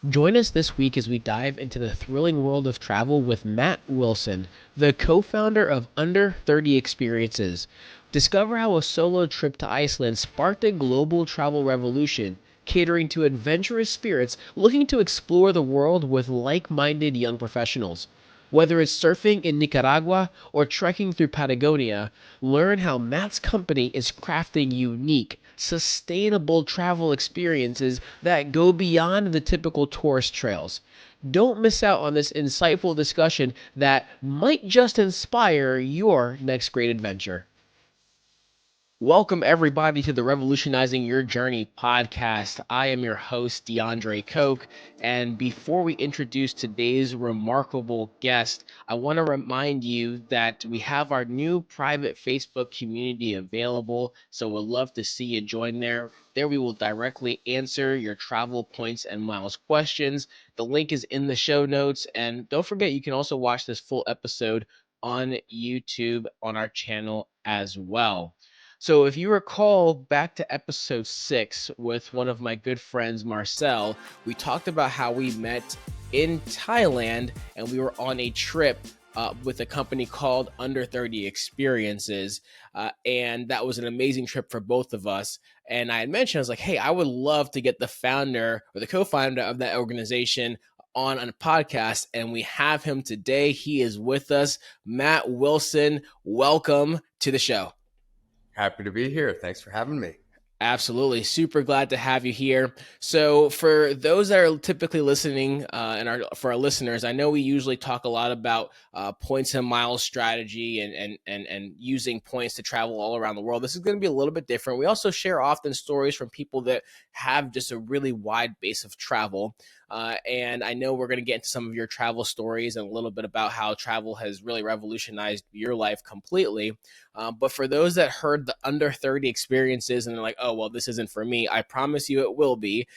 Join us this week as we dive into the thrilling world of travel with Matt Wilson, the co-founder of Under 30 Experiences. Discover how a solo trip to Iceland sparked a global travel revolution, catering to adventurous spirits looking to explore the world with like-minded young professionals. Whether it's surfing in Nicaragua or trekking through Patagonia, learn how Matt's company is crafting unique, sustainable travel experiences that go beyond the typical tourist trails. Don't miss out on this insightful discussion that might just inspire your next great adventure. Welcome, everybody, to the Revolutionizing Your Journey podcast. I am your host, DeAndre Coke. And before we introduce today's remarkable guest, I want to remind you that we have our new private Facebook community available. So we'd love to see you join there. There we will directly answer your travel points and miles questions. The link is in the show notes. And don't forget, you can also watch this full episode on YouTube on our channel as well. So, if you recall back to episode 6 with one of my good friends, Marcel, we talked about how we met in Thailand and we were on a trip with a company called Under 30 Experiences. And that was an amazing trip for both of us. And I had mentioned, I was like, hey, I would love to get the founder or the co founder of that organization on a podcast. And we have him today. He is with us, Matt Wilson. Welcome to the show. Happy to be here. Thanks for having me. Absolutely. Super glad to have you here. So for those that are typically listening for our listeners, I know we usually talk a lot about points and miles strategy and using points to travel all around the world. This is going to be a little bit different. We also share often stories from people that have just a really wide base of travel. And I know we're going to get into some of your travel stories and a little bit about how travel has really revolutionized your life completely. But for those that heard the Under 30 Experiences and they're like, oh, well, this isn't for me, I promise you it will be,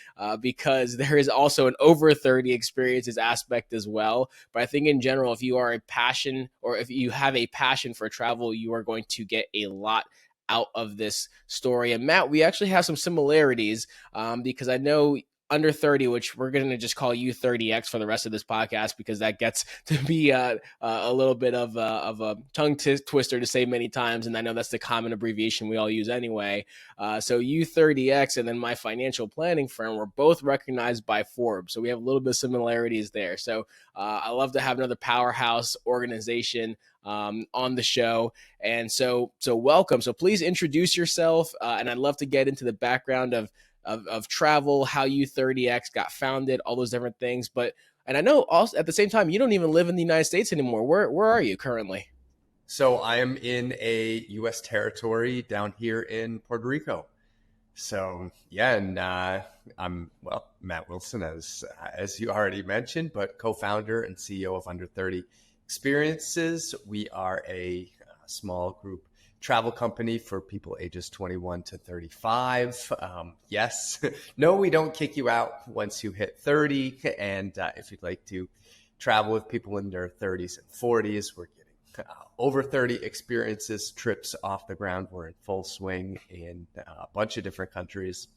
because there is also an over 30 experiences aspect as well. But I think in general, if you are a passion or if you have a passion for travel, you are going to get a lot out of this story. And Matt, we actually have some similarities because I know under 30, which we're going to just call U30X for the rest of this podcast because that gets to be a little bit of a tongue twister to say many times. And I know that's the common abbreviation we all use anyway. So U30X and then my financial planning firm were both recognized by Forbes. So we have a little bit of similarities there. So I love to have another powerhouse organization on the show. And so welcome. So please introduce yourself. And I'd love to get into the background of travel, how U30X got founded, all those different things. And I know also at the same time, you don't even live in the United States anymore. Where are you currently? So I am in a U.S. territory down here in Puerto Rico. So yeah, and I'm Matt Wilson, as you already mentioned, but co-founder and CEO of Under 30 Experiences. We are a small group travel company for people ages 21 to 35. Yes, no, we don't kick you out once you hit 30. And if you'd like to travel with people in their 30s and 40s, we're getting over 30 experiences, trips off the ground. We're in full swing in a bunch of different countries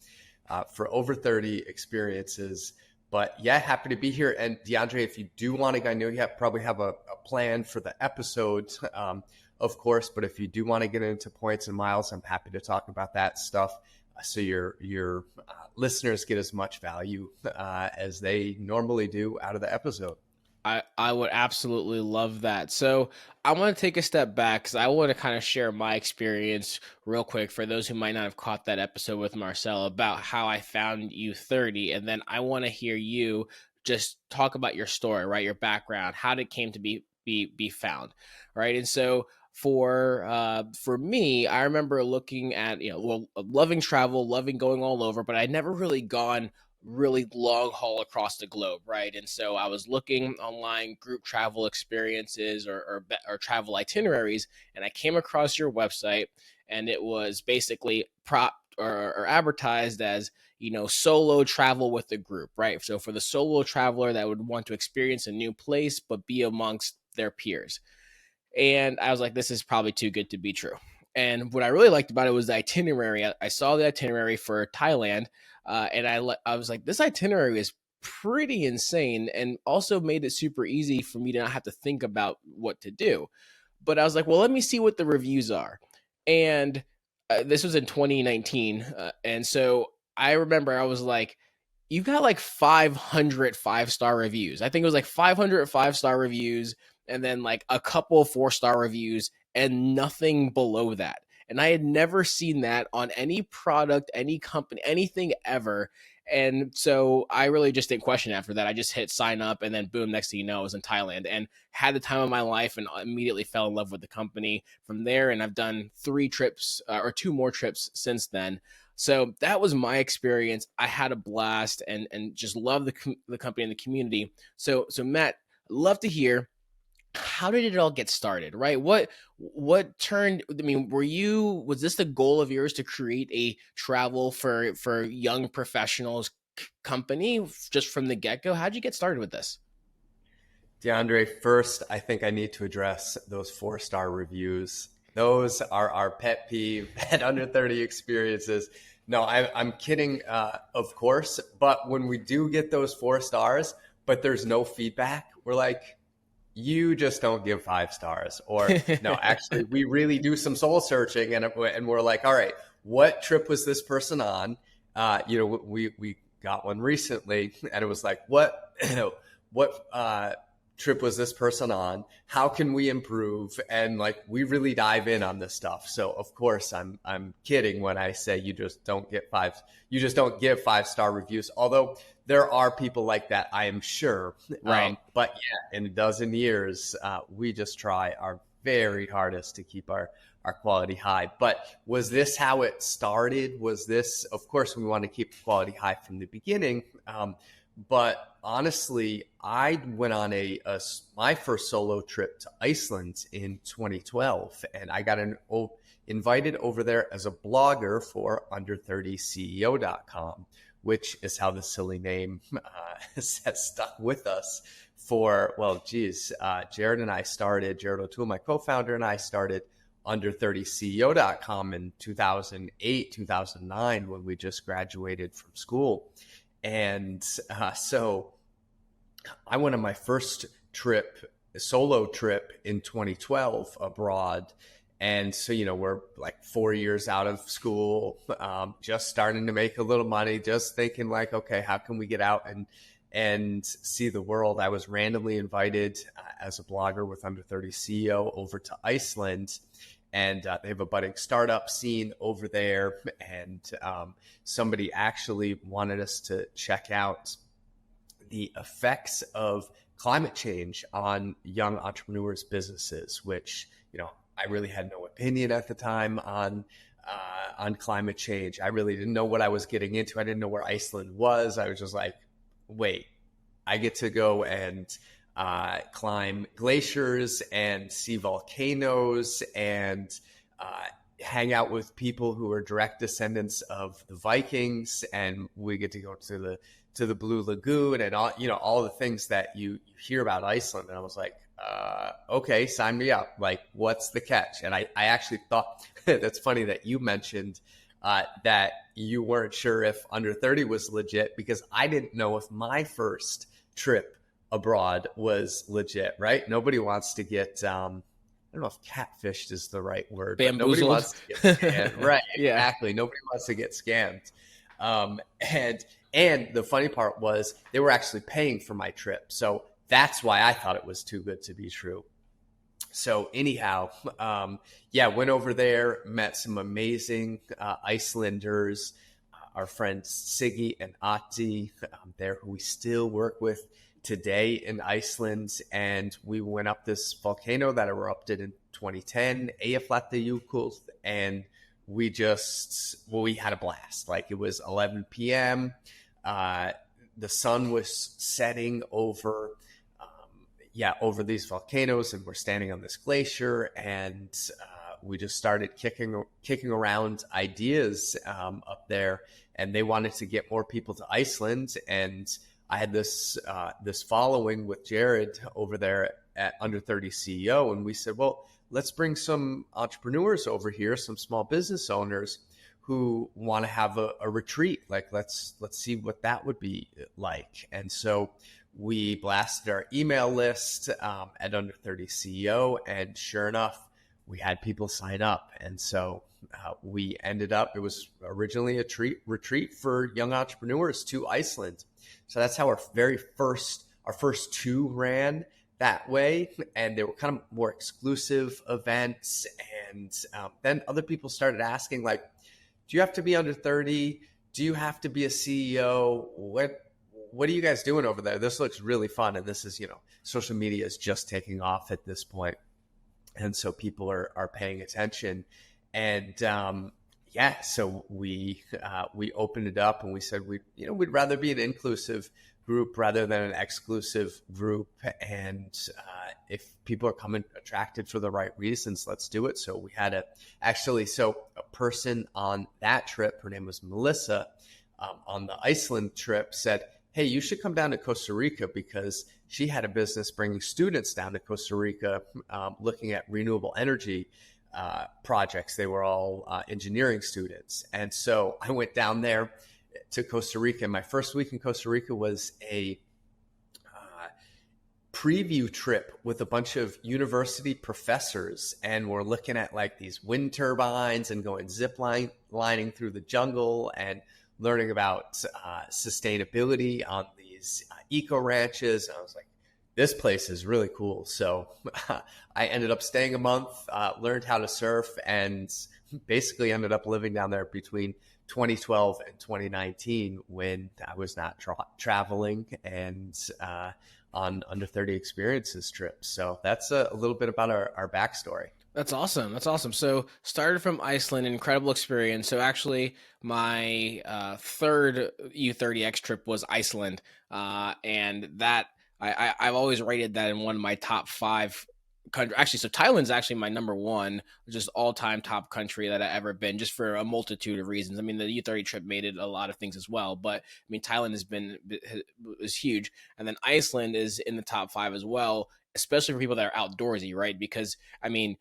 for over 30 experiences. But yeah, happy to be here. And DeAndre, if you do want to, I know you probably have a plan for the episode, of course, but if you do want to get into points and miles, I'm happy to talk about that stuff so your listeners get as much value as they normally do out of the episode. I would absolutely love that. So I want to take a step back because I want to kind of share my experience real quick for those who might not have caught that episode with Marcel about how I found U30. And then I want to hear you just talk about your story, right? Your background, how it came to be found, right? And so for me, I remember looking at, loving travel, loving going all over, but I'd never really gone really long haul across the globe, right? And so I was looking online group travel experiences or travel itineraries, and I came across your website, and it was basically or advertised as solo travel with a group, right? So for the solo traveler that would want to experience a new place but be amongst their peers. And I was like, this is probably too good to be true. And what I really liked about it was the itinerary. I saw the itinerary for Thailand, and I was like, this itinerary is pretty insane, and also made it super easy for me to not have to think about what to do. But I was like, well, let me see what the reviews are. And this was in 2019. And so I remember I was like, you've got like 500 5-star reviews. I think it was like 500 5-star reviews, and then like a couple 4-star reviews, and nothing below that. And I had never seen that on any product, any company, anything ever. And so I really just didn't question after that. I just hit sign up, and then boom, next thing you know, I was in Thailand and had the time of my life, and immediately fell in love with the company from there. And I've done 3 trips or 2 more trips since then. So that was my experience. I had a blast, and just love the company and the community. So Matt, love to hear, how did it all get started, right? What turned, I mean, was this the goal of yours to create a travel for young professionals company just from the get-go? How'd you get started with this? DeAndre, first, I think I need to address those 4-star reviews. Those are our pet peeve at Under 30 Experiences. No, I'm kidding, of course. But when we do get those 4 stars, but there's no feedback, we're like, you just don't give 5 stars. Or no, actually, we really do some soul searching, and we're like, all right, what trip was this person on? We got one recently, and it was like, what trip was this person on? How can we improve? And like, we really dive in on this stuff. So of course I'm kidding when I say you just don't give 5-star reviews. Although there are people like that, I am sure. Right. But yeah, in a dozen years, we just try our very hardest to keep our quality high. But was this how it started? Was this, of course, we want to keep the quality high from the beginning. But honestly, I went on my first solo trip to Iceland in 2012, and I got invited over there as a blogger for under30ceo.com, which is how the silly name has stuck with us for, Jared O'Toole, my co-founder, and I started under30ceo.com in 2008, 2009, when we just graduated from school. And so I went on my first solo trip in 2012 abroad. And so, we're like 4 years out of school, just starting to make a little money, just thinking like, okay, how can we get out and see the world? I was randomly invited as a blogger with Under 30 CEO over to Iceland. And they have a budding startup scene over there. And somebody actually wanted us to check out the effects of climate change on young entrepreneurs' businesses, which, I really had no opinion at the time on climate change. I really didn't know what I was getting into. I didn't know where Iceland was. I was just like, wait, I get to go and climb glaciers and see volcanoes and hang out with people who are direct descendants of the Vikings, and we get to go to the Blue Lagoon and all the things that you hear about Iceland. And I was like, okay, sign me up. Like, what's the catch? And I actually thought that's funny that you mentioned that you weren't sure if Under 30 was legit, because I didn't know if my first trip abroad was legit, right? Nobody wants to get, I don't know if catfished is the right word, but nobody wants to get scammed. Right, Yeah. exactly. Nobody wants to get scammed. And the funny part was they were actually paying for my trip. So that's why I thought it was too good to be true. So anyhow, went over there, met some amazing Icelanders, our friends Siggy and Ati there, who we still work with today in Iceland. And we went up this volcano that erupted in 2010, Eyjafjallajökull, and we had a blast. Like, it was 11 p.m. The sun was setting over these volcanoes, and we're standing on this glacier, and we just started kicking around ideas up there, and they wanted to get more people to Iceland. And I had this following with Jared over there at Under 30 CEO, and we said, well, let's bring some entrepreneurs over here, some small business owners who want to have a retreat. Like, let's see what that would be like. And so we blasted our email list at Under 30 CEO, and sure enough, we had people sign up. And so we ended up, it was originally a retreat for young entrepreneurs to Iceland. So that's how our first two ran that way. And they were kind of more exclusive events. And then other people started asking, like, do you have to be under 30? Do you have to be a CEO? What are you guys doing over there? This looks really fun. And this is, social media is just taking off at this point. And so people are paying attention. And so we opened it up, and we said we'd rather be an inclusive group rather than an exclusive group. And if people are coming attracted for the right reasons, let's do it. So we had a person on that trip, her name was Melissa, on the Iceland trip said, hey, you should come down to Costa Rica, because she had a business bringing students down to Costa Rica, looking at renewable energy projects. They were all engineering students. And so I went down there to Costa Rica. My first week in Costa Rica was a preview trip with a bunch of university professors, and we're looking at like these wind turbines and going zip lining through the jungle and learning about sustainability on these eco ranches. And I was like, this place is really cool. So I ended up staying a month, learned how to surf, and basically ended up living down there between 2012 and 2019 when I was not traveling and on Under 30 Experiences trips. So that's a little bit about our backstory. That's awesome. That's awesome. So started from Iceland, incredible experience. So actually my third U30X trip was Iceland. And that I've always rated that in one of my top 5 countries. Actually, so Thailand's actually my number 1, just all-time top country that I've ever been, just for a multitude of reasons. I mean, the U30 trip made it a lot of things as well, but I mean, Thailand is huge. And then Iceland is in the top 5 as well, especially for people that are outdoorsy, right? Because I mean,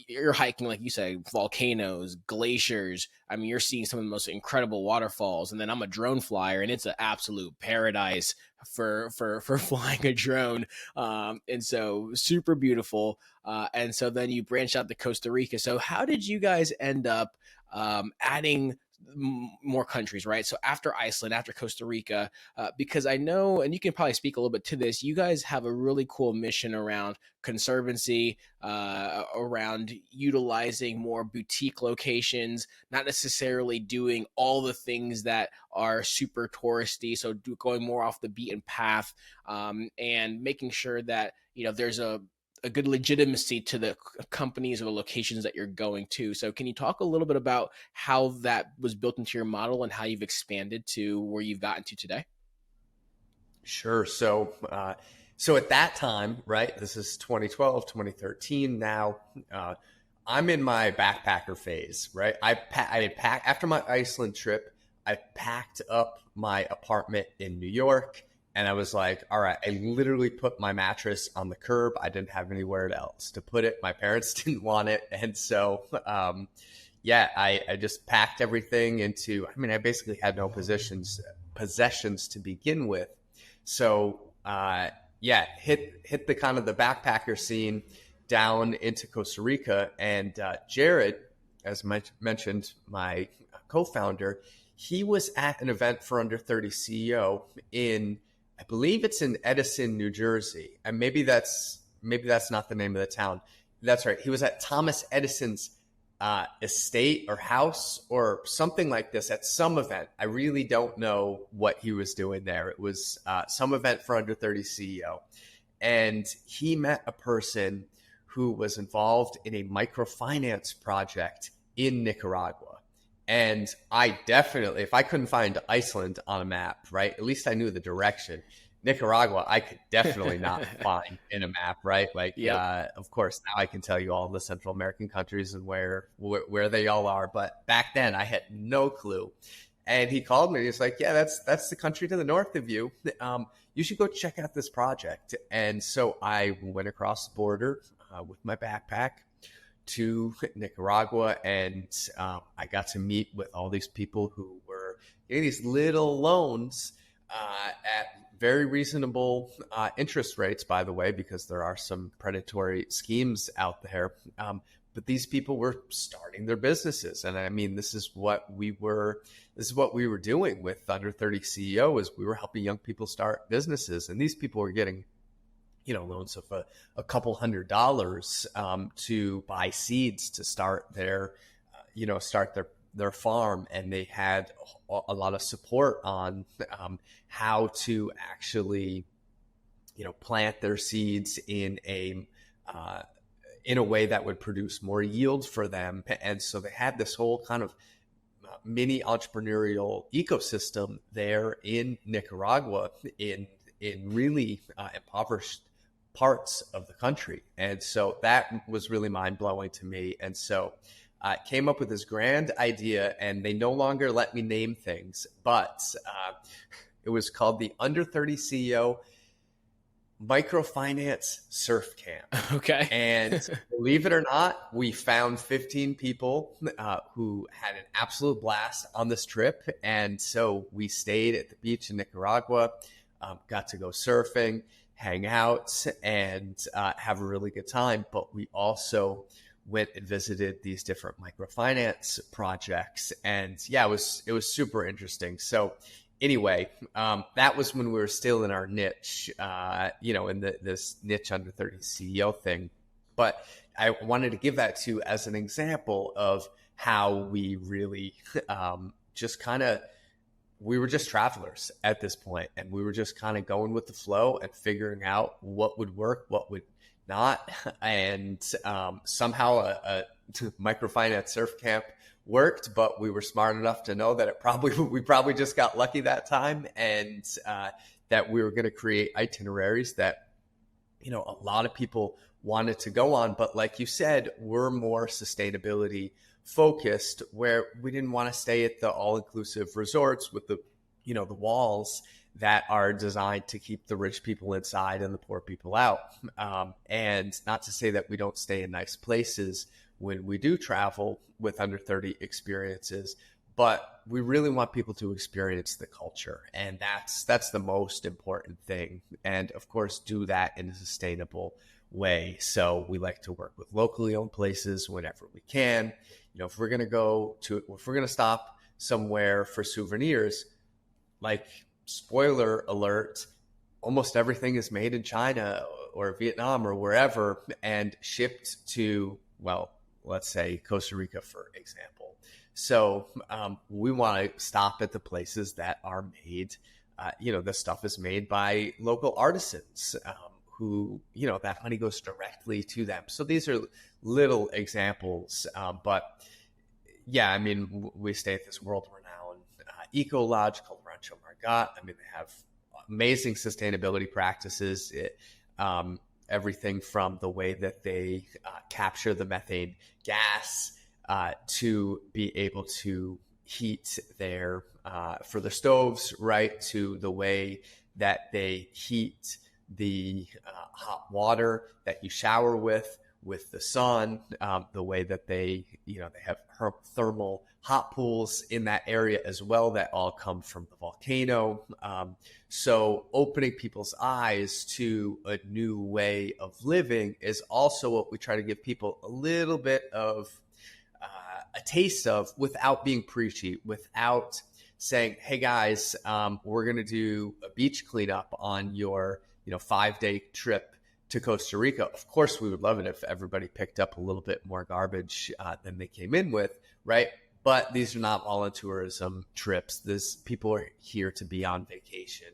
you're hiking, like you said, volcanoes, glaciers. I mean, you're seeing some of the most incredible waterfalls. And then I'm a drone flyer, and it's an absolute paradise for flying a drone. And so super beautiful. And so then you branch out to Costa Rica. So how did you guys end up adding more countries, right? So after Iceland, after Costa Rica, because I know, and you can probably speak a little bit to this, you guys have a really cool mission around conservancy, around utilizing more boutique locations, not necessarily doing all the things that are super touristy. So going more off the beaten path, and making sure that, there's a good legitimacy to the companies or the locations that you're going to. So can you talk a little bit about how that was built into your model and how you've expanded to where you've gotten to today? Sure. So at that time, right, this is 2012, 2013 now, I'm in my backpacker phase, right? I packed after my Iceland trip, I packed up my apartment in New York. And I was like, all right, I literally put my mattress on the curb. I didn't have anywhere else to put it. My parents didn't want it. And so, I just packed everything into, I basically had no possessions to begin with. So, hit the kind of the backpacker scene down into Costa Rica. And Jared, as mentioned, my co-founder, he was at an event for Under 30 CEO in, I believe it's in Edison, New Jersey. And maybe that's not the name of the town. That's right. He was at Thomas Edison's estate or house or something like this at some event. I really don't know what he was doing there. It was some event for Under 30 CEO. And he met a person who was involved in a microfinance project in Nicaragua. And I definitely, if I couldn't find Iceland on a map, right, at least I knew the direction. Nicaragua, I could definitely not find in a map, right? Like, yep. Of course, now I can tell you all the Central American countries and where they all are. But back then, I had no clue. And he called me. He's like, yeah, that's the country to the north of you. You should go check out this project. And so I went across the border with my backpack, to Nicaragua, and I got to meet with all these people who were getting these little loans at very reasonable interest rates, by the way, because there are some predatory schemes out there. But these people were starting their businesses. And I mean, this is what we were doing with Under 30 CEO, is we were helping young people start businesses. And these people were getting, loans of a couple $100 to buy seeds to start their farm. And they had a lot of support on how to actually, plant their seeds in a way that would produce more yield for them. And so they had this whole kind of mini entrepreneurial ecosystem there in Nicaragua in really impoverished parts of the country. And so that was really mind blowing to me. And so I came up with this grand idea, and they no longer let me name things, but it was called the Under 30 CEO Microfinance Surf Camp. Okay. And believe it or not, we found 15 people who had an absolute blast on this trip. And so we stayed at the beach in Nicaragua, got to go surfing, hang out, and have a really good time. But we also went and visited these different microfinance projects. And yeah, it was super interesting. So anyway, that was when we were still in our niche, in this niche Under 30 CEO thing. But I wanted to give that to you as an example of how we really we were just travelers at this point, and we were just kind of going with the flow and figuring out what would work, what would not. And somehow a microfinance surf camp worked, but we were smart enough to know that we probably just got lucky that time, and that we were going to create itineraries that, a lot of people wanted to go on. But like you said, we're more sustainability focused, where we didn't want to stay at the all-inclusive resorts with the walls that are designed to keep the rich people inside and the poor people out. And not to say that we don't stay in nice places when we do travel with Under 30 experiences, but we really want people to experience the culture. And that's the most important thing. And of course, do that in a sustainable way. So we like to work with locally owned places whenever we can. If we're going to stop somewhere for souvenirs, like, spoiler alert, almost everything is made in China or Vietnam or wherever and shipped to, well, let's say Costa Rica, for example. So we want to stop at the places that are made, the stuff is made by local artisans who, that money goes directly to them. So these are little examples. But yeah, I mean, we stay at this world-renowned eco lodge called Rancho Margot. I mean, they have amazing sustainability practices. Everything from the way that they capture the methane gas to be able to heat for the stoves, right, to the way that they heat the hot water that you shower with the sun, the way that they have thermal hot pools in that area as well that all come from the volcano. So opening people's eyes to a new way of living is also what we try to give people a little bit of a taste of, without being preachy, without saying, hey guys, we're going to do a beach cleanup on your 5-day trip to Costa Rica. Of course, we would love it if everybody picked up a little bit more garbage than they came in with, right? But these are not volunteerism trips. People are here to be on vacation.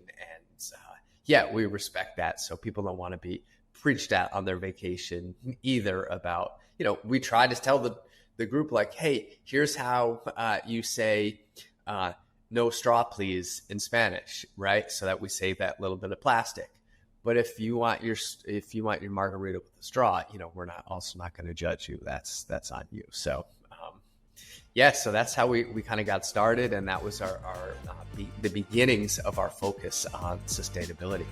And we respect that. So people don't want to be preached at on their vacation either about, we try to tell the group, like, hey, here's how you say no straw, please, in Spanish, right? So that we save that little bit of plastic. But if you want your margarita with a straw, we're not going to judge you. That's on you. So so that's how we kind of got started, and that was the beginnings of our focus on sustainability.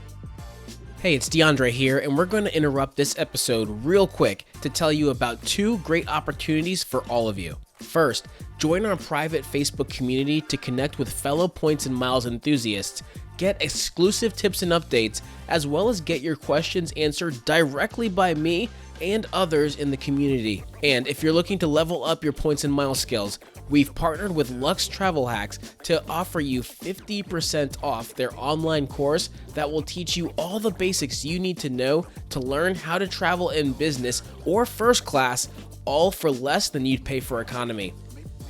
Hey, it's DeAndre here, and we're going to interrupt this episode real quick to tell you about two great opportunities for all of you. First, join our private Facebook community to connect with fellow Points and Miles enthusiasts, get exclusive tips and updates, as well as get your questions answered directly by me and others in the community. And if you're looking to level up your Points and Miles skills, we've partnered with Lux Travel Hacks to offer you 50% off their online course that will teach you all the basics you need to know to learn how to travel in business or first class, all for less than you'd pay for economy.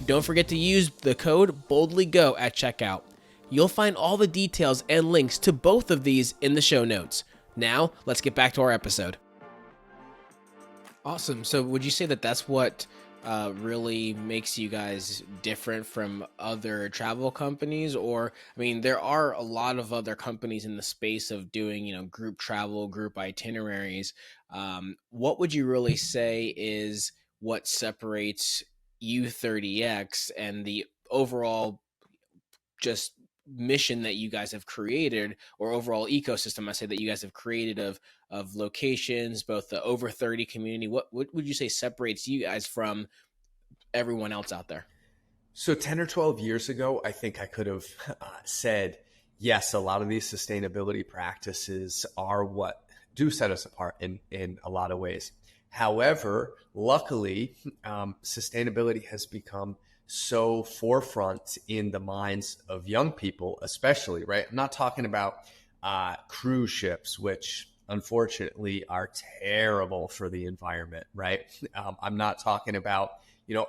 Don't forget to use the code BOLDLYGO at checkout. You'll find all the details and links to both of these in the show notes. Now, let's get back to our episode. Awesome. So would you say that that's what really makes you guys different from other travel companies? Or, I mean, there are a lot of other companies in the space of doing, group travel, group itineraries. What would you really say is what separates U30X and the overall just mission that you guys have created, or overall ecosystem, I say, that you guys have created of locations, both the over 30 community? What would you say separates you guys from everyone else out there? So 10 or 12 years ago, I think I could have said, yes, a lot of these sustainability practices are what do set us apart in a lot of ways. However, luckily, sustainability has become so forefront in the minds of young people, especially, right? I'm not talking about cruise ships, which unfortunately are terrible for the environment, right? I'm not talking about,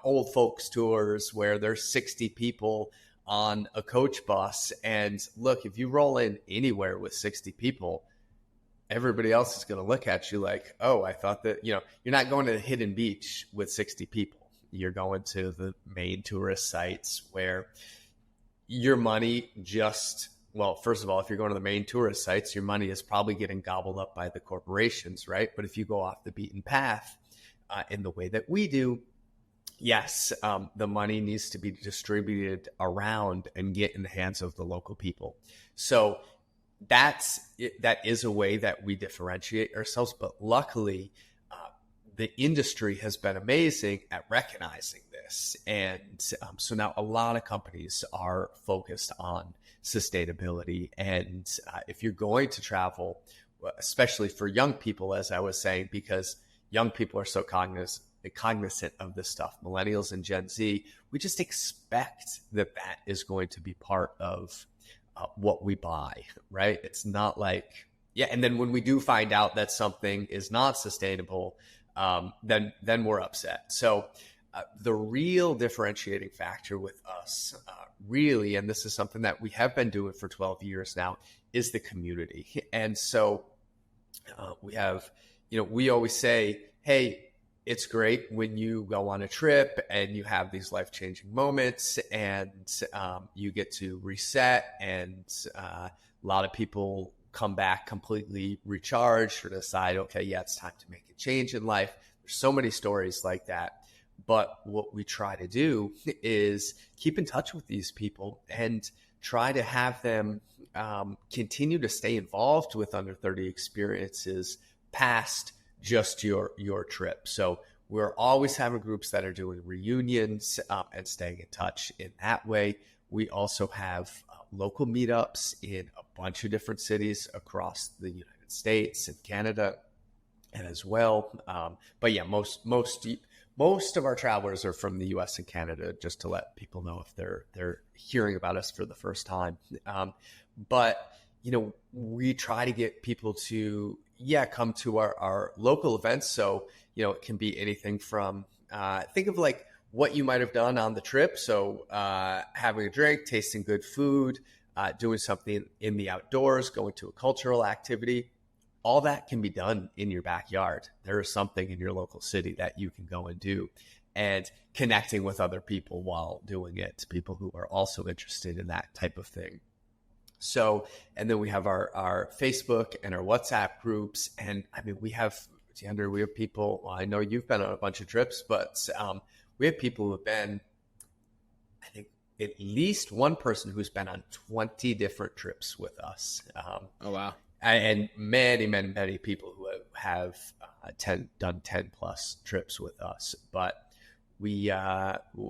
old folks tours where there's 60 people on a coach bus. And look, if you roll in anywhere with 60 people, everybody else is going to look at you like, oh, I thought that, you're not going to the hidden beach with 60 people. You're going to the main tourist sites where your money first of all, if you're going to the main tourist sites, your money is probably getting gobbled up by the corporations, right? But if you go off the beaten path in the way that we do, yes, the money needs to be distributed around and get in the hands of the local people. So that is a way that we differentiate ourselves. But luckily, the industry has been amazing at recognizing this. And so now a lot of companies are focused on sustainability. And if you're going to travel, especially for young people, as I was saying, because young people are so cognizant of this stuff, millennials and Gen Z, we just expect that is going to be part of what we buy, right? It's not like, and then when we do find out that something is not sustainable, then we're upset. So the real differentiating factor with us, really, and this is something that we have been doing for 12 years now, is the community. And so we have, we always say, hey, it's great when you go on a trip and you have these life-changing moments and you get to reset, and a lot of people come back completely recharged or decide, okay, yeah, it's time to make a change in life. There's so many stories like that. But what we try to do is keep in touch with these people and try to have them continue to stay involved with under 30 experiences past just your trip. So we're always having groups that are doing reunions and staying in touch in that way. We also have local meetups in a bunch of different cities across the United States and Canada and as well. But yeah, most of our travelers are from the US and Canada, just to let people know if they're hearing about us for the first time. But we try to get people to come to our local events. So it can be anything from think of like what you might have done on the trip. So having a drink, tasting good food, doing something in the outdoors, going to a cultural activity. All that can be done in your backyard. There is something in your local city that you can go and do, and connecting with other people while doing it, people who are also interested in that type of thing. So, and then we have our Facebook and our WhatsApp groups. And I mean, we have people, well, I know you've been on a bunch of trips, but we have people who have been, I think, at least one person who's been on 20 different trips with us. Oh, wow. and many people who have done 10 plus trips with us. But we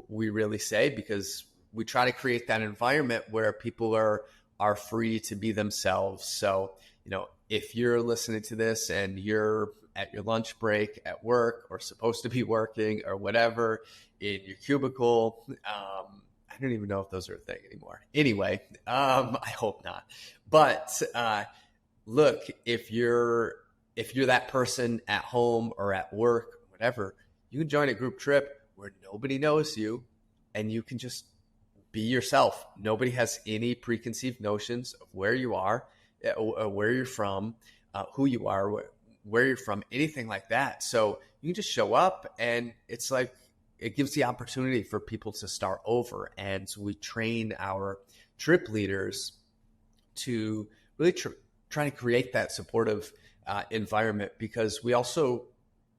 really say, because we try to create that environment where people are free to be themselves. So, if you're listening to this and you're at your lunch break at work, or supposed to be working or whatever in your cubicle, I don't even know if those are a thing anymore. Anyway, I hope not. But look, if you're that person at home or at work, whatever, you can join a group trip where nobody knows you and you can just be yourself. Nobody has any preconceived notions of where you are, where you're from, who you are, where you're from, anything like that. So you can just show up, and it's like, it gives the opportunity for people to start over. And so we train our trip leaders to really try to create that supportive environment, because we also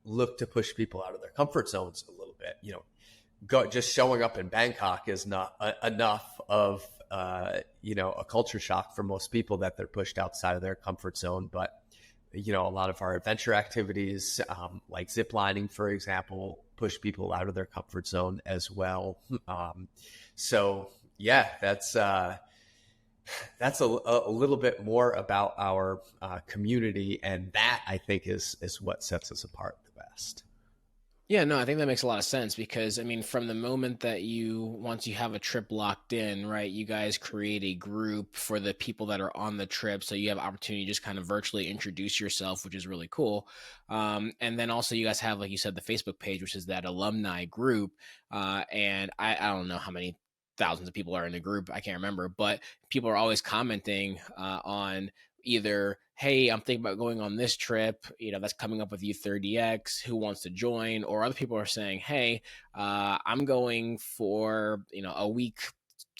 look to push people out of their comfort zones a little bit. Just showing up in Bangkok is not enough of a culture shock for most people, that they're pushed outside of their comfort zone. But a lot of our adventure activities, like zip lining, for example, push people out of their comfort zone as well. So yeah, that's a little bit more about our community, and that, I think, is what sets us apart the best. Yeah, no, I think that makes a lot of sense, because from the moment that once you have a trip locked in, right, you guys create a group for the people that are on the trip. So you have opportunity to just kind of virtually introduce yourself, which is really cool. And then also you guys have, like you said, the Facebook page, which is that alumni group. And I don't know how many thousands of people are in the group. I can't remember, but people are always commenting on either, hey, I'm thinking about going on this trip, that's coming up with U30X, who wants to join? Or other people are saying, hey, I'm going for, a week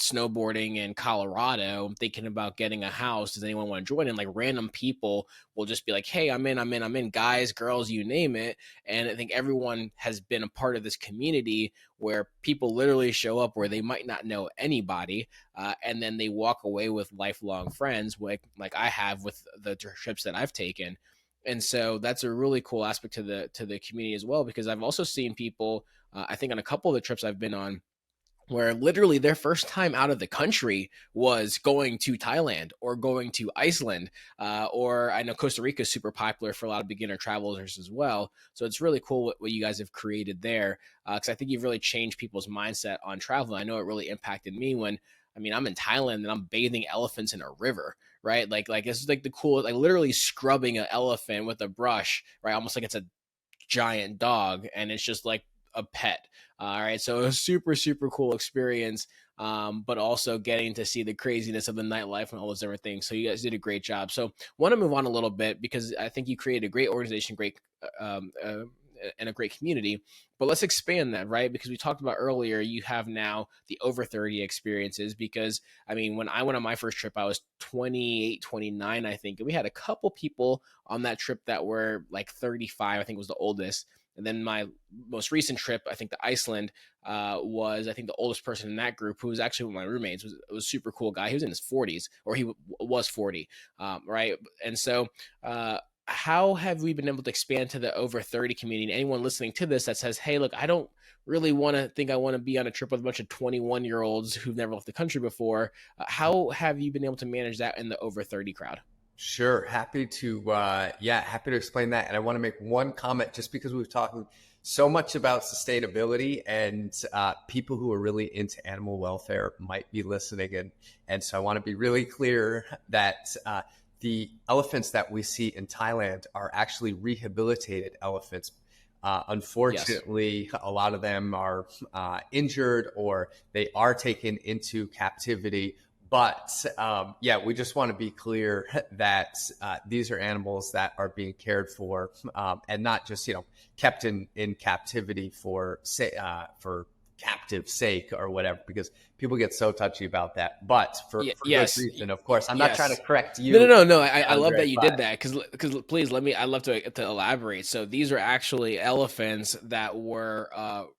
snowboarding in Colorado. I'm thinking about getting a house. Does anyone want to join? And like random people will just be like, hey, I'm in, guys, girls, you name it. And I think everyone has been a part of this community where people literally show up where they might not know anybody. And then they walk away with lifelong friends, like I have with the trips that I've taken. And so that's a really cool aspect to the community as well, because I've also seen people, I think on a couple of the trips I've been on, where literally their first time out of the country was going to Thailand or going to Iceland, or I know Costa Rica is super popular for a lot of beginner travelers as well. So it's really cool what you guys have created there, because I think you've really changed people's mindset on travel. I know it really impacted me when, I'm in Thailand and I'm bathing elephants in a river, right? Like this is like the cool, like literally scrubbing an elephant with a brush, right? Almost like it's a giant dog, and it's just like a pet. All right. So it was super, super cool experience. But also getting to see the craziness of the nightlife and all those different things. So you guys did a great job. So want to move on a little bit, because I think you created a great organization, and a great community. But let's expand that, right? Because we talked about earlier, you have now the over 30 experiences. Because when I went on my first trip, I was 28, 29, I think. And we had a couple people on that trip that were like 35, I think was the oldest. And then my most recent trip, I think to Iceland, was, I think, the oldest person in that group, who was actually one of my roommates. Was a super cool guy. He was in his 40s, or he was 40, right? And so how have we been able to expand to the over 30 community? And anyone listening to this that says, hey, look, I don't really want to be on a trip with a bunch of 21-year-olds who've never left the country before. How have you been able to manage that in the over 30 crowd? Sure. Happy to explain that. And I want to make one comment, just because we've talked so much about sustainability, and people who are really into animal welfare might be listening. And so I want to be really clear that the elephants that we see in Thailand are actually rehabilitated elephants. Unfortunately, yes, a lot of them are injured, or they are taken into captivity. But we just want to be clear that these are animals that are being cared for, and not just kept in captivity for captive sake or whatever. Because people get so touchy about that, but for good yes, reason, of course. I'm not trying yes. to correct you. No. I love Andre, that you but did that because please let me. I'd love to elaborate. So these are actually elephants that were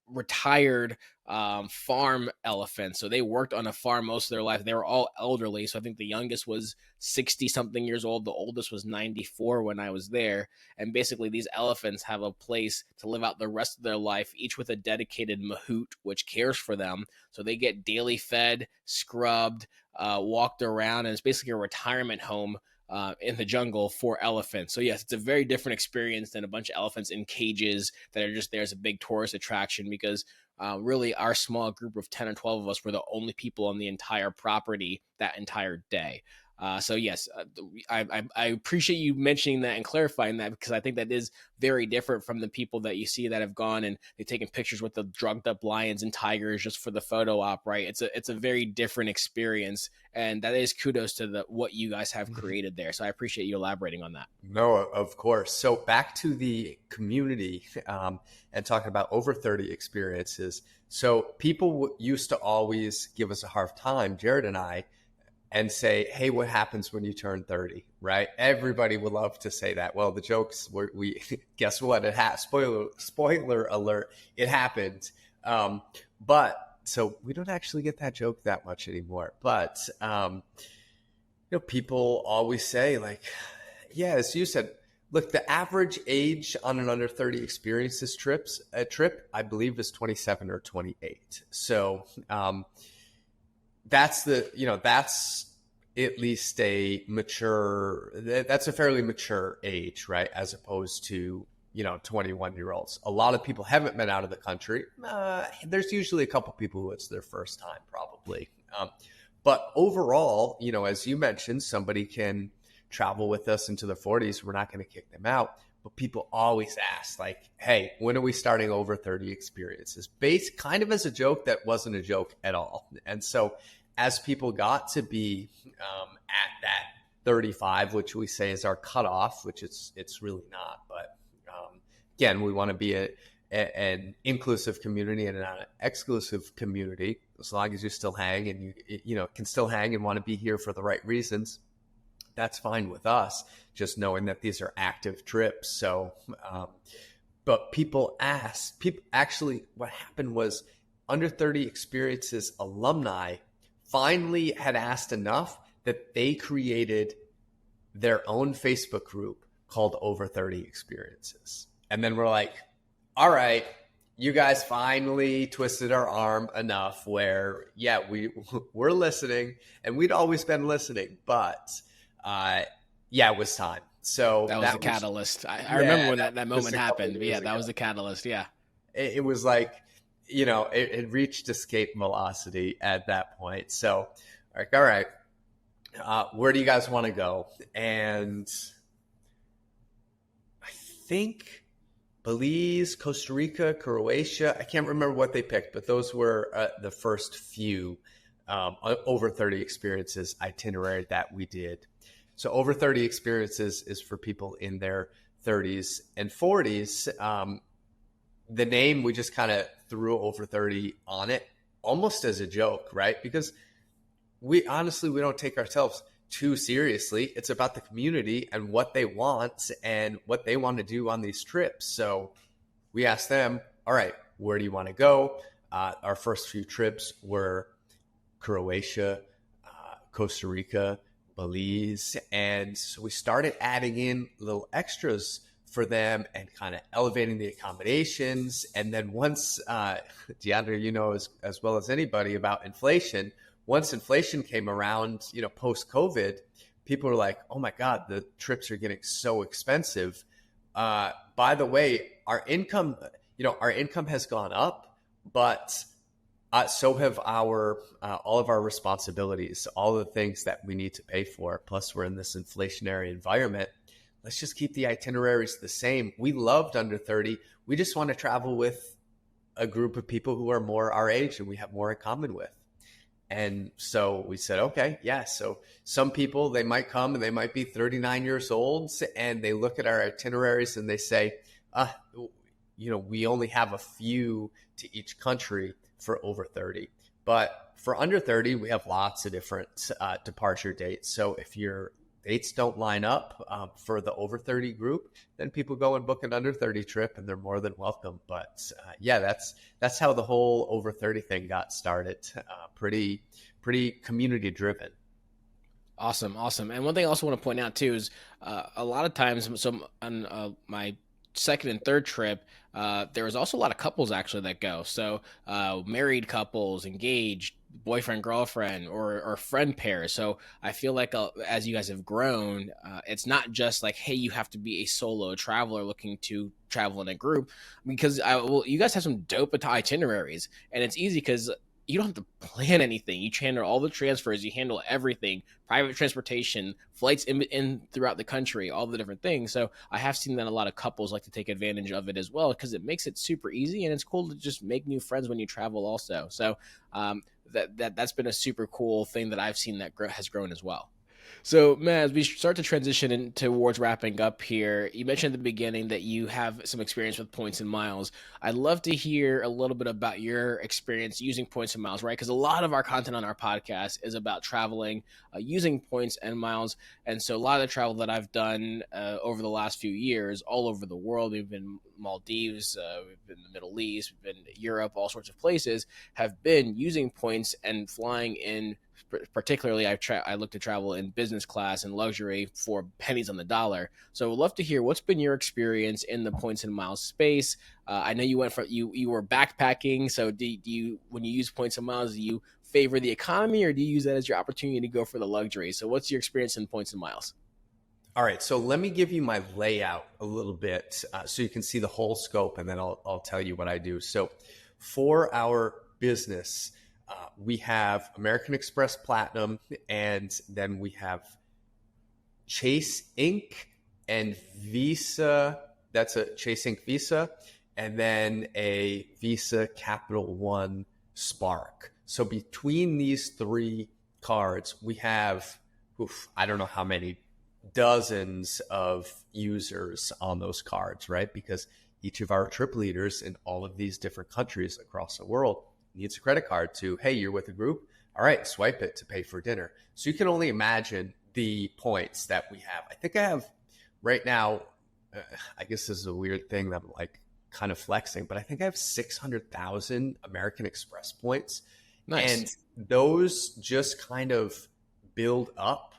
retired farm elephants. So they worked on a farm most of their life. They were all elderly. So I think the youngest was 60 something years old. The oldest was 94 when I was there. And basically, these elephants have a place to live out the rest of their life, each with a dedicated mahout, which cares for them. So they get daily fed, scrubbed, walked around, and it's basically a retirement home in the jungle for elephants. So yes, it's a very different experience than a bunch of elephants in cages that are just there as a big tourist attraction, because really our small group of 10 or 12 of us were the only people on the entire property that entire day. So yes, I appreciate you mentioning that and clarifying that, because I think that is very different from the people that you see that have gone and they've taken pictures with the drugged up lions and tigers just for the photo op, right? It's a very different experience, and that is kudos to what you guys have created there. So I appreciate you elaborating on that. no, of course. So back to the community and talking about over 30 experiences. So people used to always give us a hard time, Jared and I, and say, hey, what happens when you turn 30, right? Everybody would love to say that. Well, the jokes were, we guess what? It has spoiler alert, it happened. But so we don't actually get that joke that much anymore. But, people always say like, yeah, as you said, look, the average age on an under 30 experiences trip, I believe is 27 or 28. So, that's at least that's a fairly mature age, right? As opposed to, 21-year-olds. A lot of people haven't been out of the country. There's usually a couple people who it's their first time, probably. But overall, as you mentioned, somebody can travel with us into the 40s. We're not going to kick them out. But people always ask, like, hey, when are we starting over 30 experiences? Based kind of as a joke that wasn't a joke at all. And so as people got to be at that 35, which we say is our cutoff, which it's really not. But again, we want to be an inclusive community and not an exclusive community. As long as you still hang and you can still hang and want to be here for the right reasons, that's fine with us, just knowing that these are active trips. So, but people actually, what happened was under 30 experiences alumni finally had asked enough that they created their own Facebook group called Over 30 Experiences. And then we're like, all right, you guys finally twisted our arm enough where, yeah, we're listening, and we'd always been listening, but it was time. So that was the catalyst. I remember when that moment happened. Yeah, that was the catalyst. Yeah. It was like, it reached escape velocity at that point. So, all right, where do you guys want to go? And I think Belize, Costa Rica, Croatia. I can't remember what they picked, but those were the first few over 30 experiences itinerary that we did. So over 30 experiences is for people in their 30s and 40s. The name, we just kind of threw over 30 on it almost as a joke, right? Because we don't take ourselves too seriously. It's about the community and what they want to do on these trips. So we asked them, all right, where do you want to go? Our first few trips were Croatia, Costa Rica, Belize. And so we started adding in little extras for them and kind of elevating the accommodations. And then once, DeAndre, as well as anybody about inflation, once inflation came around, post-COVID, people were like, oh my God, the trips are getting so expensive. By the way, our income has gone up, but so have all of our responsibilities, all the things that we need to pay for. Plus, we're in this inflationary environment. Let's just keep the itineraries the same. We loved under 30. We just want to travel with a group of people who are more our age and we have more in common with. And so we said, okay, yeah. So some people, they might come and they might be 39 years old and they look at our itineraries and they say, we only have a few to each country for over 30. But For under 30, we have lots of different departure dates. So if your dates don't line up for the over 30 group, then people go and book an under 30 trip, and they're more than welcome. But yeah, that's how the whole over 30 thing got started. Pretty community driven. Awesome. And one thing I also want to point out too is a lot of times, so on my second and third trip, there was also a lot of couples actually that go. So married couples, engaged, boyfriend, girlfriend, or friend pairs. So I feel like as you guys have grown, it's not just like, hey, you have to be a solo traveler looking to travel in a group, because you guys have some dope itineraries, and it's easy because you don't have to plan anything. You handle all the transfers, you handle everything, private transportation, flights in throughout the country, all the different things. So I have seen that a lot of couples like to take advantage of it as well, because it makes it super easy, and it's cool to just make new friends when you travel also. So that's been a super cool thing that I've seen that has grown as well. So, Matt, as we start to transition towards wrapping up here, you mentioned at the beginning that you have some experience with points and miles. I'd love to hear a little bit about your experience using points and miles, right? Because a lot of our content on our podcast is about traveling using points and miles. And so a lot of the travel that I've done over the last few years, all over the world, we've been Maldives, we've been the Middle East, we've been Europe, all sorts of places, have been using points and flying in. Particularly, I look to travel in business class and luxury for pennies on the dollar. So I'd love to hear what's been your experience in the points and miles space. I know you went from you were backpacking. So do you, when you use points and miles, do you favor the economy, or do you use that as your opportunity to go for the luxury? So what's your experience in points and miles? All right, so let me give you my layout a little bit so you can see the whole scope, and then I'll tell you what I do. So for our business, we have American Express Platinum, and then we have Chase Inc. and Visa. That's a Chase Inc. Visa, and then a Visa Capital One Spark. So between these three cards, we have, I don't know how many dozens of users on those cards, right? Because each of our trip leaders in all of these different countries across the world needs a credit card to, hey, you're with a group. All right, swipe it to pay for dinner. So you can only imagine the points that we have. I think I have right now, I guess this is a weird thing that I'm like kind of flexing, but I think I have 600,000 American Express points. Nice. And those just kind of build up,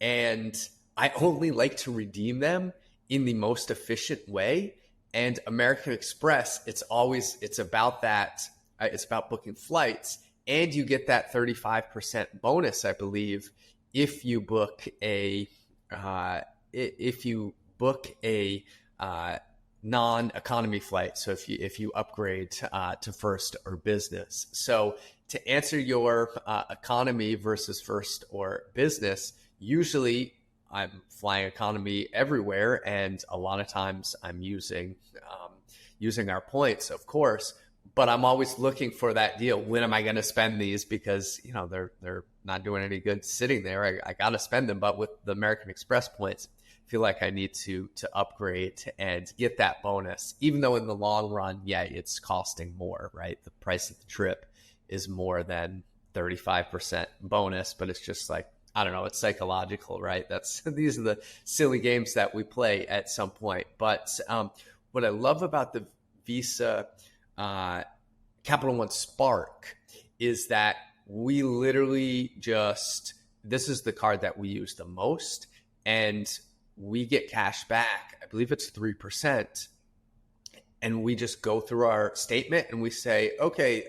and I only like to redeem them in the most efficient way. And American Express, it's about that. It's about booking flights, and you get that 35% bonus, I believe, if you book a non-economy flight. So if you upgrade to first or business. So to answer your economy versus first or business, usually I'm flying economy everywhere, and a lot of times I'm using our points, of course. But I'm always looking for that deal. When am I going to spend these? Because they're not doing any good sitting there. I got to spend them. But with the American Express points, I feel like I need to upgrade and get that bonus. Even though in the long run, yeah, it's costing more, right? The price of the trip is more than 35% bonus, but it's just like, I don't know, it's psychological, right? These are the silly games that we play at some point. But what I love about the Visa Capital One Spark is that we literally this is the card that we use the most, and we get cash back. I believe it's 3%. And we just go through our statement and we say, okay,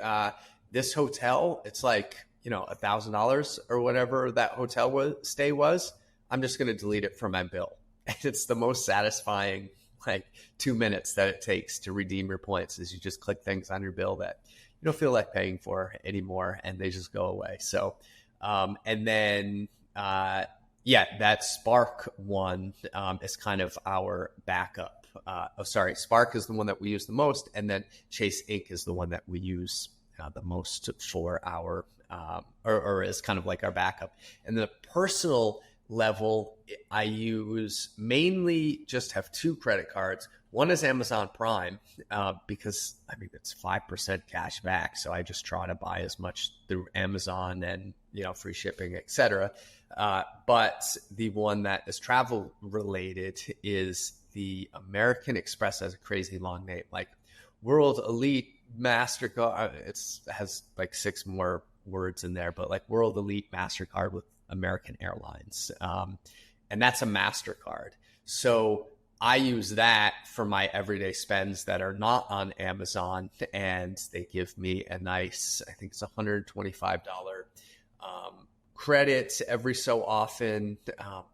this hotel, it's like, $1,000 or whatever that hotel stay was. I'm just going to delete it from my bill. And it's the most satisfying 2 minutes that it takes to redeem your points, is you just click things on your bill that you don't feel like paying for anymore, and they just go away. So, and then, that Spark one is kind of our backup. Spark is the one that we use the most, and then Chase Inc. is the one that we use the most for our, or is kind of like our backup. And the personal level, I use mainly just have two credit cards. One is Amazon Prime, because I mean it's 5% cash back, so I just try to buy as much through Amazon and free shipping, etc. But the one that is travel related is the American Express. Has a crazy long name, like World Elite Mastercard. It has like 6 more words in there, but like World Elite Mastercard with American Airlines, and that's a Mastercard. So I use that for my everyday spends that are not on Amazon, and they give me a nice, I think it's $125 credit every so often.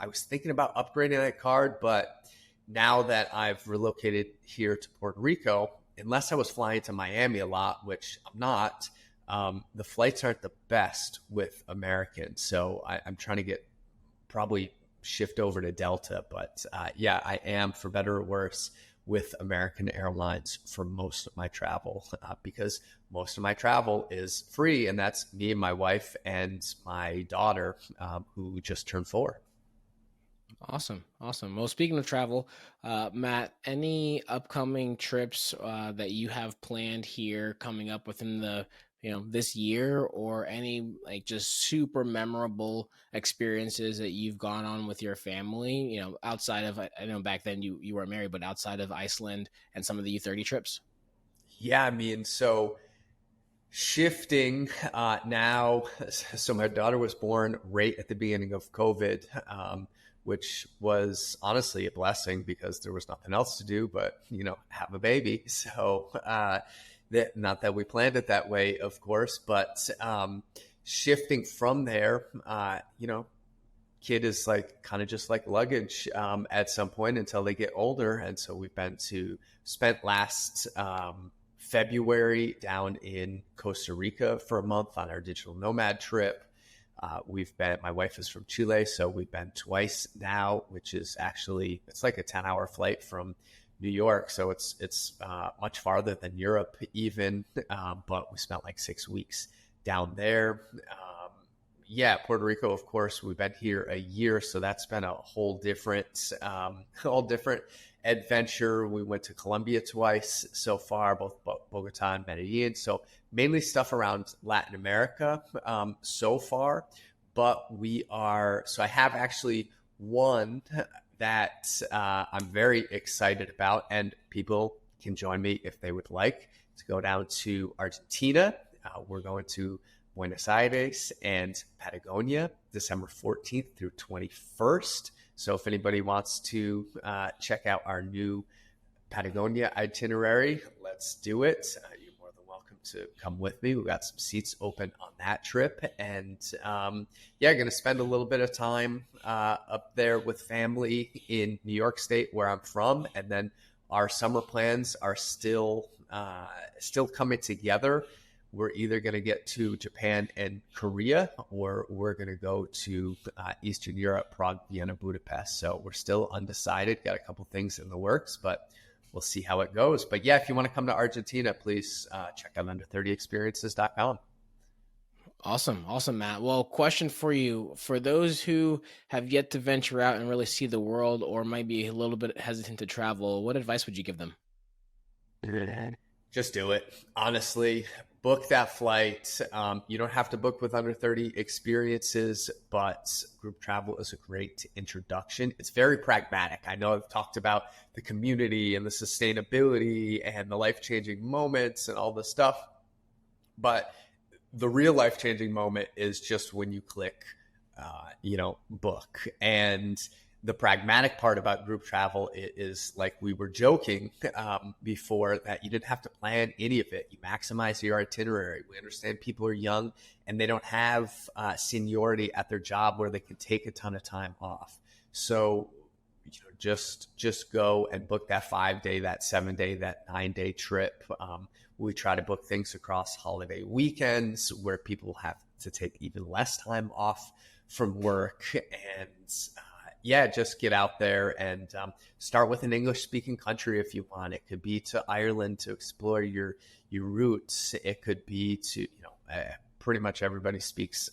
I was thinking about upgrading that card, but now that I've relocated here to Puerto Rico, unless I was flying to Miami a lot, which I'm not, the flights aren't the best with American. So I'm trying to probably shift over to Delta. But yeah, I am, for better or worse, with American Airlines for most of my travel, because most of my travel is free. And that's me and my wife and my daughter, who just turned 4. Awesome. Well, speaking of travel, Matt, any upcoming trips that you have planned here coming up within the this year, or any like just super memorable experiences that you've gone on with your family, outside of, I know back then you weren't married, but outside of Iceland and some of the U30 trips? Yeah, I mean, so shifting now. So my daughter was born right at the beginning of COVID, which was honestly a blessing because there was nothing else to do but, have a baby. So not that we planned it that way, of course, but shifting from there, kid is like kind of just like luggage at some point until they get older. And so we've spent last February down in Costa Rica for a month on our digital nomad trip. My wife is from Chile, so we've been twice now, which is actually, it's like a 10-hour flight from New York. So it's much farther than Europe even, but we spent like 6 weeks down there. Yeah, Puerto Rico, of course, we've been here a year, so that's been a whole different adventure. We went to Colombia twice so far, both Bogota and Medellin. So mainly stuff around Latin America so far. But I have actually one that I'm very excited about, and people can join me if they would like to go down to Argentina. We're going to Buenos Aires and Patagonia, December 14th through 21st. So if anybody wants to check out our new Patagonia itinerary, let's do it. You're more than welcome to come with me. We've got some seats open on that trip. And going to spend a little bit of time up there with family in New York State, where I'm from. And then our summer plans are still coming together. We're either going to get to Japan and Korea, or we're going to go to Eastern Europe, Prague, Vienna, Budapest. So we're still undecided, got a couple things in the works, but we'll see how it goes. But yeah, if you want to come to Argentina, please check out under30experiences.com. Awesome, Matt. Well, question for you. For those who have yet to venture out and really see the world, or might be a little bit hesitant to travel, what advice would you give them? Just do it. Honestly, book that flight. You don't have to book with Under 30 Experiences, but group travel is a great introduction. It's very pragmatic. I know I've talked about the community and the sustainability and the life-changing moments and all this stuff, but the real life-changing moment is just when you click, book. And the pragmatic part about group travel is, like we were joking before, that you didn't have to plan any of it. You maximize your itinerary. We understand people are young and they don't have seniority at their job where they can take a ton of time off. So just go and book that 5-day, that 7-day, that 9-day trip. We try to book things across holiday weekends where people have to take even less time off from work. And just get out there and start with an English-speaking country if you want. It could be to Ireland to explore your roots. It could be to, pretty much everybody speaks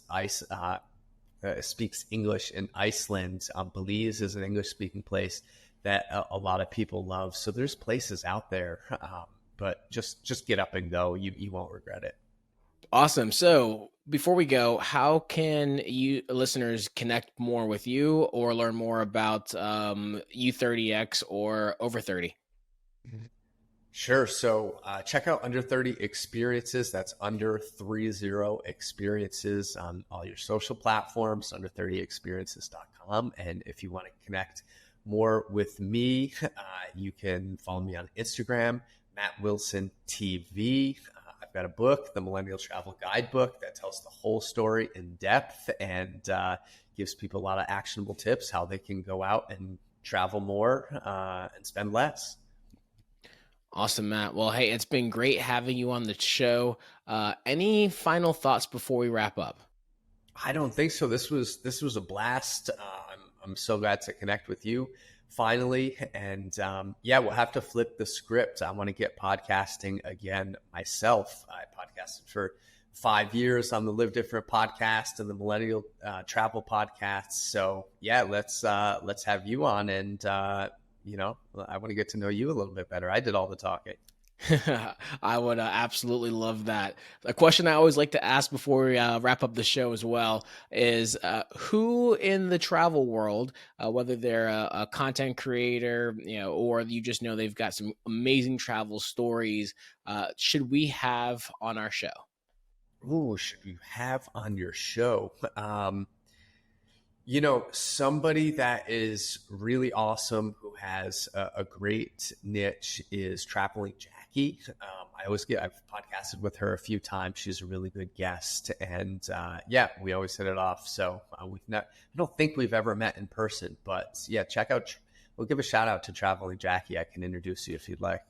English in Iceland. Belize is an English-speaking place. that a lot of people love. So there's places out there, but just get up and go. You won't regret it. Awesome. So before we go, how can you listeners connect more with you or learn more about U30X or Over 30? Sure. So check out Under 30 Experiences. That's Under 30 Experiences on all your social platforms, under30experiences.com. And if you want to connect more with me, you can follow me on Instagram, Matt Wilson TV. I've got a book, the Millennial Travel Guidebook, that tells the whole story in depth and gives people a lot of actionable tips how they can go out and travel more and spend less. Awesome, Matt. Well, hey, it's been great having you on the show. Any final thoughts before we wrap up? I don't think so. This was a blast. I'm so glad to connect with you finally. And we'll have to flip the script. I want to get podcasting again myself. I podcasted for 5 years on the Live Different podcast and the Millennial Travel podcast. So let's have you on, and I want to get to know you a little bit better. I did all the talking. I would absolutely love that. A question I always like to ask before we wrap up the show as well is who in the travel world, whether they're a content creator, or you just know they've got some amazing travel stories, should we have on our show? Ooh, should you have on your show? Somebody that is really awesome who has a great niche is Traveling Jackie. I've podcasted with her a few times. She's a really good guest, and we always hit it off. So I don't think we've ever met in person, but check out. We'll give a shout out to Traveling Jackie. I can introduce you if you'd like.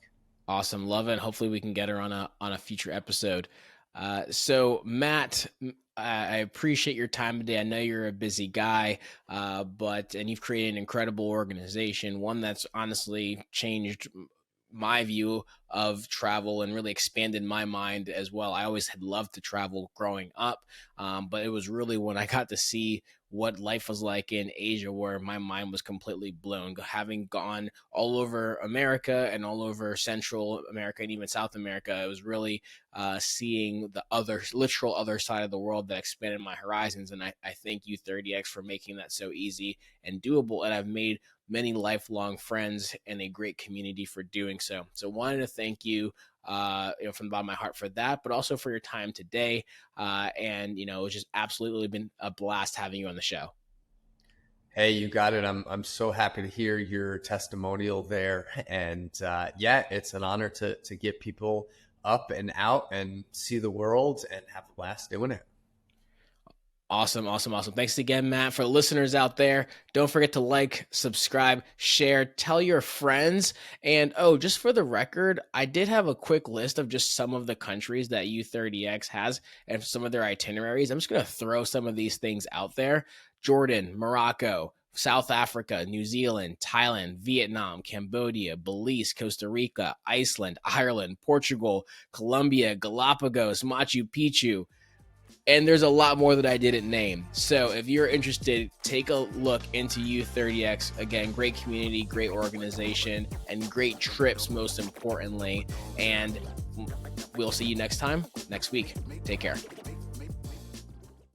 Awesome, love it. Hopefully we can get her on a future episode. So Matt, I appreciate your time today. I know you're a busy guy, and you've created an incredible organization, one that's honestly changed my view of travel and really expanded my mind as well. I always had loved to travel growing up, but it was really when I got to see what life was like in Asia where my mind was completely blown. Having gone all over America and all over Central America and even South America, it was really seeing the literal other side of the world that expanded my horizons. And I thank U30X for making that so easy and doable. And I've made many lifelong friends and a great community for doing so. So wanted to thank you, from the bottom of my heart for that, but also for your time today. It's just absolutely been a blast having you on the show. Hey, you got it. I'm so happy to hear your testimonial there. And it's an honor to get people up and out and see the world and have a blast doing it. Awesome. Thanks again, Matt. For listeners out there, don't forget to like, subscribe, share, tell your friends. And just for the record, I did have a quick list of just some of the countries that U30X has and some of their itineraries. I'm just going to throw some of these things out there. Jordan, Morocco, South Africa, New Zealand, Thailand, Vietnam, Cambodia, Belize, Costa Rica, Iceland, Ireland, Portugal, Colombia, Galapagos, Machu Picchu. And there's a lot more that I didn't name. So if you're interested, take a look into U30X. Again, great community, great organization, and great trips, most importantly. And we'll see you next week. Take care.